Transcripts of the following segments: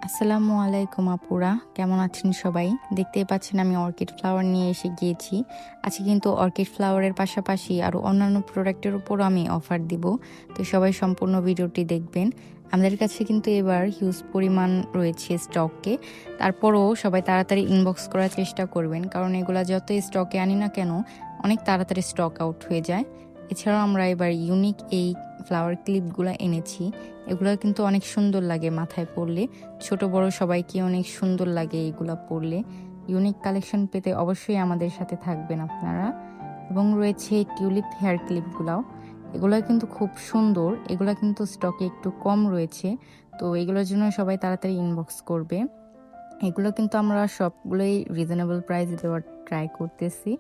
আসসালামু আলাইকুম আপুরা, কেমন আছেন সবাই? দেখতেই পাচ্ছেন আমি অর্কিড ফ্লাওয়ার নিয়ে এসে গিয়েছি। আজকে কিন্তু অর্কিড ফ্লাওয়ারের পাশাপাশি আরও অন্যান্য প্রোডাক্টের উপরও আমি অফার দিব, তো সবাই সম্পূর্ণ ভিডিওটি দেখবেন। আমাদের কাছে কিন্তু এবার হিউজ পরিমাণ রয়েছে স্টকে, তারপরও সবাই তাড়াতাড়ি ইনবক্স করার চেষ্টা করবেন, কারণ এগুলা যতই স্টকে আনি না কেন অনেক তাড়াতাড়ি স্টক আউট হয়ে যায়। এছাড়াও আমরা এবার ইউনিক এই ফ্লাওয়ার ক্লিপগুলো এনেছি। এগুলো কিন্তু অনেক সুন্দর লাগে মাথায় পরলে, ছোট বড় সবাইকে অনেক সুন্দর লাগে এগুলা পরলে। ইউনিক কালেকশন পেতে অবশ্যই আমাদের সাথে থাকবেন আপনারা। এবং রয়েছে টিউলিপ হেয়ার ক্লিপগুলাও, এগুলো কিন্তু খুব সুন্দর। এগুলো কিন্তু স্টকে একটু কম রয়েছে, তো এগুলোর জন্য সবাই তাড়াতাড়ি ইনবক্স করবে। এগুলো কিন্তু আমরা সবগুলোই রিজনেবল প্রাইসে দেওয়ার ট্রাই করতেছি।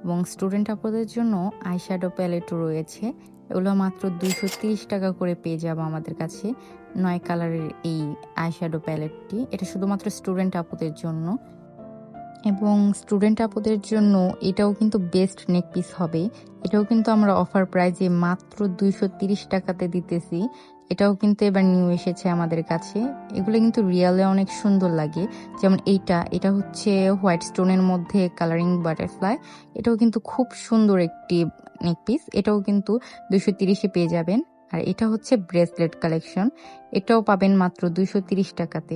এবং স্টুডেন্ট আপুদের জন্য আইশ্যাডো প্যালেটও রয়েছে। এগুলো মাত্র 230 টাকা করে পেয়ে যাবো আমাদের কাছে। 9 কালারের এই আইশ্যাডো প্যালেটটি, এটা শুধুমাত্র স্টুডেন্ট আপুদের জন্য। এবং স্টুডেন্ট আপুদের জন্য এটাও কিন্তু বেস্ট নেক পিস হবে। এটাও কিন্তু আমরা অফার প্রাইজে মাত্র 230 টাকাতে দিতেছি। এটাও কিন্তু এবার নিউ এসেছে আমাদের কাছে। এগুলো কিন্তু রিয়েলে অনেক সুন্দর লাগে। যেমন এটা হচ্ছে হোয়াইট স্টোনের মধ্যে কালারিং বাটারফ্লাই। এটাও কিন্তু খুব সুন্দর একটি নেক পিস। এটাও কিন্তু 230-এ পেয়ে যাবেন। আর এটা হচ্ছে ব্রেসলেট কালেকশন, এটাও পাবেন মাত্র 230 টাকাতে।